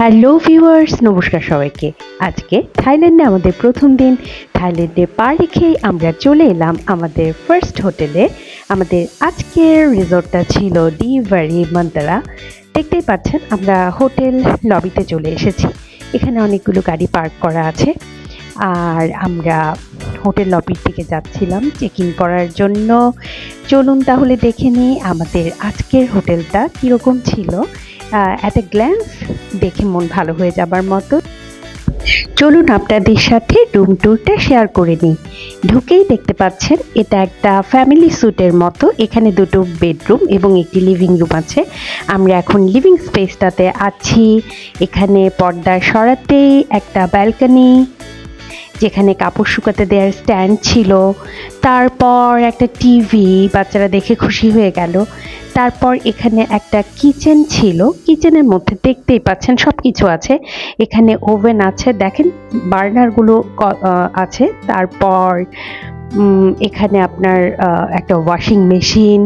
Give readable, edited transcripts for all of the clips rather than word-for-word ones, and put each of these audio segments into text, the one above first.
Hello viewers, নমস্কার সবাইকে। আজকে থাইল্যান্ডে আমাদের প্রথম দিন। থাইল্যান্ডে পা রেখেই আমরা চলে এলাম আমাদের ফার্স্ট হোটেলে। আমাদের আজকের রিসোর্টটা ছিল ডি ভারি মান্তারা। দেখতেই পাচ্ছেন আমরা হোটেল লবিতে চলে এসেছি। এখানে অনেকগুলো গাড়ি পার্ক করা আছে আর আমরা হোটেল লবির দিকে যাচ্ছিলাম চেক ইন করার জন্য। চলুন তাহলে দেখে নিই আমাদের আজকের হোটেলটা কীরকম ছিল। অ্যাট এ গ্ল্যান্স দেখে মন ভালো হয়ে যাবার মতো। চলুন আপনাদের সাথে রুম ট্যুরটা শেয়ার করে নিই। ঢুকেই দেখতে পাচ্ছেন এটা একটা ফ্যামিলি স্যুটের মতো। এখানে দুটো বেডরুম এবং একটি লিভিং রুম আছে। আমরা এখন লিভিং স্পেসটাতে আছি। এখানে পর্দা সরাতেই একটা ব্যালকনি, যেখানে কাপড় শুকাতে দেওয়ার স্ট্যান্ড ছিল। তারপর একটা টিভি, বাচ্চারা দেখে খুশি হয়ে গেল। তারপর এখানে একটা কিচেন ছিল। কিচেনের মধ্যে দেখতেই পাচ্ছেন সব কিছু আছে। এখানে ওভেন আছে, দেখেন বার্নারগুলো আছে। তারপর এখানে আপনার একটা ওয়াশিং মেশিন।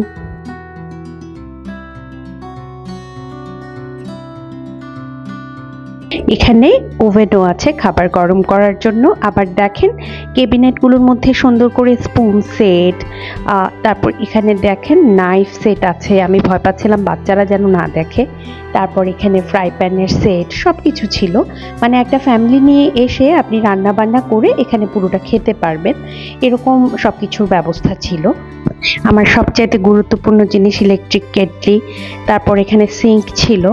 এখানে ওভেনও আছে খাবার গরম করার জন্য। আবার দেখেন ক্যাবিনেটগুলোর মধ্যে সুন্দর করে স্পুন সেট, তারপর এখানে দেখেন নাইফ সেট আছে। আমি ভয় পাচ্ছিলাম বাচ্চারা যেন না দেখে। তারপর এখানে ফ্রাই প্যানের সেট, সব কিছু ছিল। মানে একটা ফ্যামিলি নিয়ে এসে আপনি রান্না বান্না করে এখানে পুরোটা খেতে পারবেন, এরকম সব কিছুর ব্যবস্থা ছিল। আমার সবচাইতে গুরুত্বপূর্ণ জিনিস ইলেকট্রিক কেটলি। তারপর এখানে সিঙ্ক ছিল,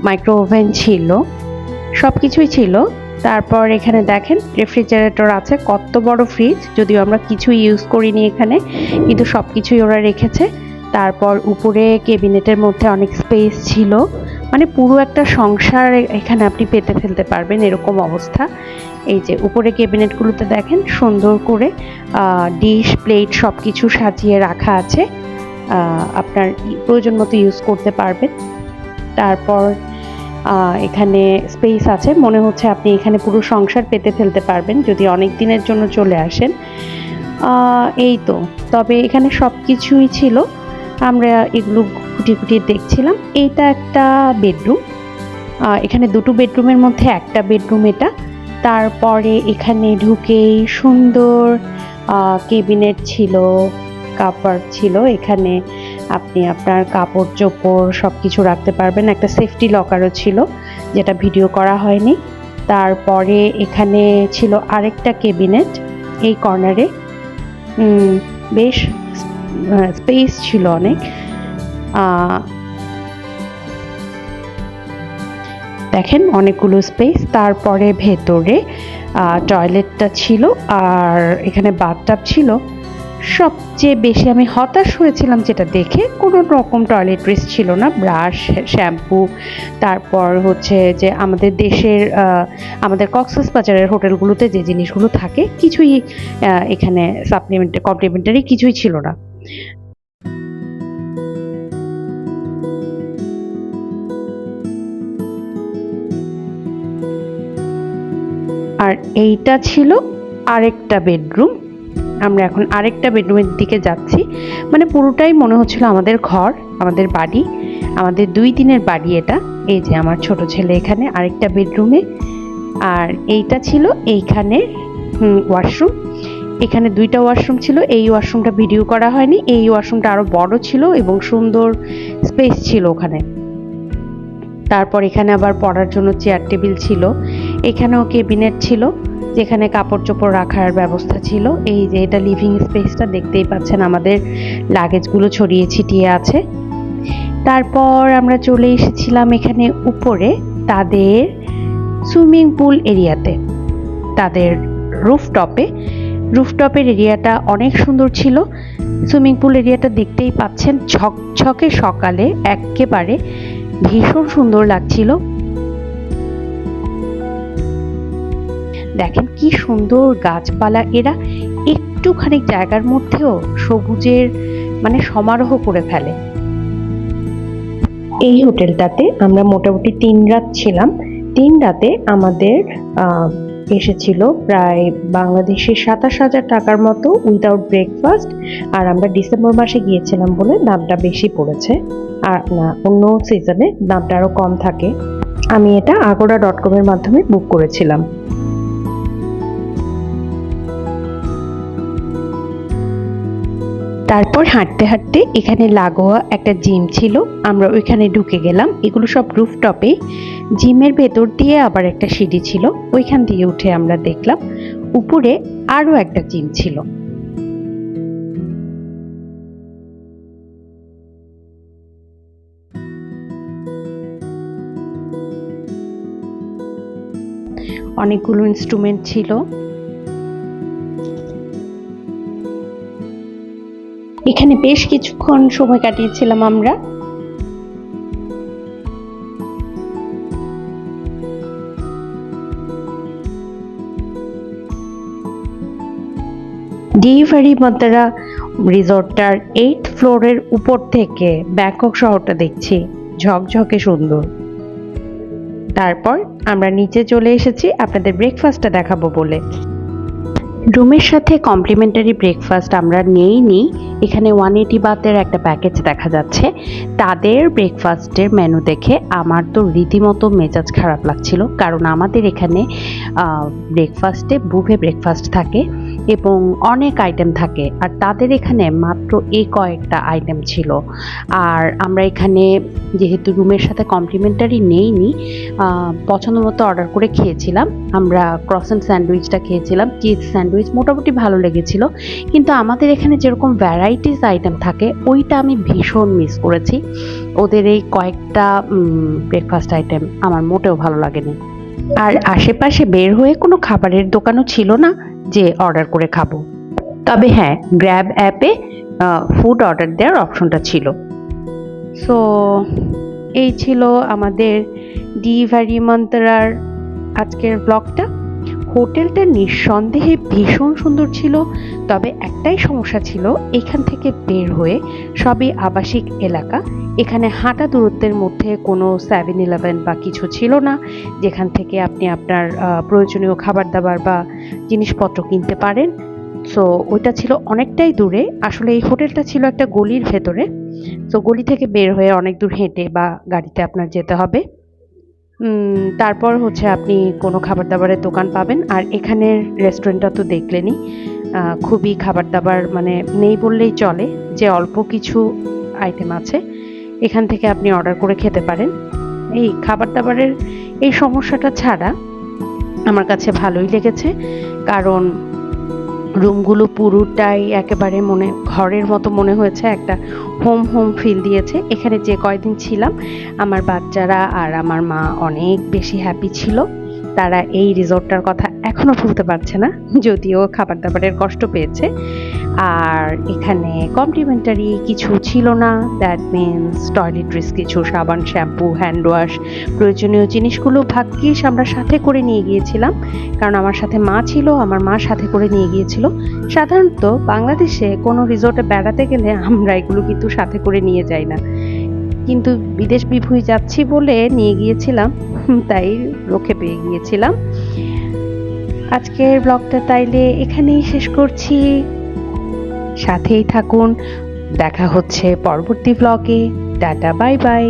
মাইক্রো ওভেন ছিল, সব কিছুই ছিল। তারপর এখানে দেখেন রেফ্রিজারেটর আছে, কত বড় ফ্রিজ, যদিও আমরা কিছু ইউজ করিনি এখানে, কিন্তু সব কিছুই ওরা রেখেছে। তারপর উপরে ক্যাবিনেটের মধ্যে অনেক স্পেস ছিল। মানে পুরো একটা সংসার এখানে আপনি পেতে ফেলতে পারবেন, এরকম অবস্থা। এই যে উপরে ক্যাবিনেটগুলোতে দেখেন সুন্দর করে ডিশ প্লেট সব কিছু সাজিয়ে রাখা আছে, আপনার প্রয়োজন মতো ইউজ করতে পারবেন। তারপর এখানে স্পেস আছে, মনে হচ্ছে আপনি এখানে পুরো সংসার পেতে ফেলতে পারবেন যদি অনেক দিনের জন্য চলে আসেন। এই তো, তবে এখানে সব কিছুই ছিল। আমরা এগুলো খুঁটিয়ে খুঁটিয়ে দেখছিলাম। এইটা একটা বেডরুম, এখানে দুটো বেডরুমের মধ্যে একটা বেডরুম এটা। তারপরে এখানে ঢুকেই সুন্দর ক্যাবিনেট ছিল, কাপড় ছিল। এখানে আপনি আপনার কাপড় চোপড় সব কিছু রাখতে পারবেন। একটা সেফটি লকারও ছিল, যেটা ভিডিও করা হয়নি। তারপরে এখানে ছিল আরেকটা ক্যাবিনেট এই কর্নারে, বেশ স্পেস ছিল অনেক। দেখেন অনেকগুলো স্পেস। তারপরে ভেতরে টয়লেটটা ছিল আর এখানে বাথটাব ছিল। সবচেয়ে বেশি আমি হতাশ হয়েছিলাম যেটা দেখে, কোনো রকম টয়লেট্রিজ ছিল না, ব্রাশ, শ্যাম্পু। তারপর হচ্ছে যে আমাদের দেশের আমাদের কক্সবাজারের হোটেলগুলোতে যে জিনিসগুলো থাকে কিছুই এখানে কমপ্লিমেন্টারি কিছুই ছিল না। আর এইটা ছিল আরেকটা বেডরুম। আমরা এখন আরেকটা বেডরুমের দিকে যাচ্ছি। মানে পুরোটাই মনে হচ্ছিল আমাদের ঘর, আমাদের বাড়ি, আমাদের 2 দিনের বাড়ি এটা। এই যে আমার ছোট ছেলে এখানে আরেকটা বেডরুমে। আর এইটা ছিল এইখানে ওয়াশরুম। এখানে 2টা ওয়াশরুম ছিল। এই ওয়াশরুমটা ভিডিও করা হয়নি। এই ওয়াশরুমটা আরো বড় ছিল এবং সুন্দর স্পেস ছিল ওখানে। তারপর এখানে আবার পড়ার জন্য চেয়ার টেবিল ছিল। এখানেও ক্যাবিনেট ছিল, যেখানে কাপড় চোপড় রাখার ব্যবস্থা ছিল। এই যে এটা লিভিং স্পেসটা, দেখতেই পাচ্ছেন আমাদের লাগেজগুলো ছড়িয়ে ছিটিয়ে আছে। তারপর আমরা চলে এসেছিলাম এখানে উপরে তাদের সুইমিং পুল এরিয়াতে, তাদের রুফটপের এরিয়াটা অনেক সুন্দর ছিল। সুইমিং পুল এরিয়াটা দেখতেই পাচ্ছেন, ঝকঝকে সকালে একেবারে ভীষণ সুন্দর লাগছিল। দেখেন কি সুন্দর গাছপালা, এরা একটুখানি জায়গার মধ্যেও সবুজের মানে সমারোহ করে ফেলে। এই হোটেলটাতে আমরা মোটামুটি 3 রাত ছিলাম। 3 রাতে আমাদের এসেছিল প্রায় বাংলাদেশে 27,000 টাকার মতো উইদাউট ব্রেকফাস্ট। আর আমরা ডিসেম্বর মাসে গিয়েছিলাম বলে দামটা বেশি পড়েছে, আর না অন্য সিজনে দামটা আরো কম থাকে। আমি এটা agoda.com এর মাধ্যমে বুক করেছিলাম। তারপর হাঁটতে হাঁটতে এখানে লাগোয়া একটা জিম ছিল, আমরা ওইখানে ঢুকে গেলাম। এগুলো সব রুফটপে। জিমের ভেতর দিয়ে আবার একটা সিঁড়ি ছিল, ওইখান দিয়ে উঠে আমরা দেখলাম উপরে আরো একটা জিম ছিল। অনেকগুলো ইনস্ট্রুমেন্ট ছিল। এখানে বেশ কিছুক্ষণ সময় কাটিয়েছিলাম আমরা। ডিভারি মাত্রা রিসর্টটার 8th ফ্লোরের উপর থেকে ব্যাংকক শহরটা দেখছি, ঝকঝকে সুন্দর। তারপর আমরা নিচে চলে এসেছি আপনাদের ব্রেকফাস্টটা দেখাবো বলে। রুমের সাথে কমপ্লিমেন্টারি ব্রেকফাস্ট আমরা নেইনি। এখানে 180 বাতের একটা প্যাকেজ দেখা যাচ্ছে। তাদের ব্রেকফাস্টের মেনু দেখে আমার তো রীতিমতো মেজাজ খারাপ লাগছিল, কারণ আমাদের এখানে ব্রেকফাস্টে বুফে ব্রেকফাস্ট থাকে এবং অনেক আইটেম থাকে, আর তাদের এখানে মাত্র এই কয়েকটা আইটেম ছিল। আর আমরা এখানে যেহেতু রুমের সাথে কমপ্লিমেন্টারি নেইনি, পছন্দ মতো অর্ডার করে খেয়েছিলাম। আমরা ক্রসেন্ট স্যান্ডউইচটা খেয়েছিলাম, চিজ স্যান্ডউইচ মোটামুটি ভালো লেগেছিল, কিন্তু আমাদের এখানে যেরকম ভ্যারাইটিস আইটেম থাকে ওইটা আমি ভীষণ মিস করেছি। ওদের এই কয়েকটা ব্রেকফাস্ট আইটেম আমার মোটেও ভালো লাগেনি। আর আশেপাশে বের হয়ে কোনো খাবারের দোকানও ছিল না যে অর্ডার করে খাবো। তবে হ্যাঁ, গ্র্যাব অ্যাপে ফুড অর্ডার দেওয়ার অপশনটা ছিল। সো এই ছিল আমাদের ডিভারি মান্ত্রার আজকের ব্লগটা। হোটেলটা নিঃসন্দেহে ভীষণ সুন্দর ছিল, তবে একটাই সমস্যা ছিল, এখান থেকে বের হয়ে সবই আবাসিক এলাকা। এখানে হাঁটা দূরত্বের মধ্যে কোনো 7-Eleven বা কিছু ছিল না যেখান থেকে আপনি আপনার প্রয়োজনীয় খাবার দাবার বা জিনিসপত্র কিনতে পারেন। সো ওইটা ছিল অনেকটাই দূরে। আসলে এই হোটেলটা ছিল একটা গলির ভেতরে। সো গলি থেকে বের হয়ে অনেক দূর হেঁটে বা গাড়িতে আপনার যেতে হবে। তারপর হচ্ছে আপনি কোনো খাবার দাবারের দোকান পাবেন। আর এখানের রেস্টুরেন্টটা তো দেখলেনই, খুবই খাবার দাবার মানে নেই বললেই চলে, যে অল্প কিছু আইটেম আছে এখান থেকে আপনি অর্ডার করে খেতে পারেন। এই খাবার দাবারের এই সমস্যাটা ছাড়া আমার কাছে ভালোই লেগেছে, কারণ রুমগুলো পুরোটাই একেবারে ঘরের মতো মনে হয়েছে, একটা হোম হোম ফিল দিয়েছে। এখানে যে কয়দিন ছিলাম আমার বাচ্চারা আর আমার মা অনেক বেশি হ্যাপি ছিল। তারা এই রিসর্টটার কথা এখনো ভুলতে পারছে না, যদিও খাবার দাবারের কষ্ট পেয়েছে। আর এখানে কমপ্লিমেন্টারি কিছু ছিল না, দ্যাট মিনস টয়লেট্রিজ কিছু, সাবান, শ্যাম্পু, হ্যান্ড ওয়াশ, প্রয়োজনীয় জিনিসগুলো ভাগ্যিস আমরা সাথে করে নিয়ে গিয়েছিলাম, কারণ আমার সাথে মা ছিল, আমার মা সাথে করে নিয়ে গিয়েছিল। সাধারণত বাংলাদেশে কোনো রিসর্টে বেড়াতে গেলে আমরা এগুলো কিন্তু সাথে করে নিয়ে যাই না, কিন্তু বিদেশ বিভুঁই যাচ্ছি বলে নিয়ে গিয়েছিলাম, তাই রক্ষে পেয়ে গিয়েছিলাম। আজকের ব্লগটা তাইলে এখানেই শেষ করছি। সাথেই থাকুন, দেখা হচ্ছে পরবর্তী ব্লগে। Tata, bye bye.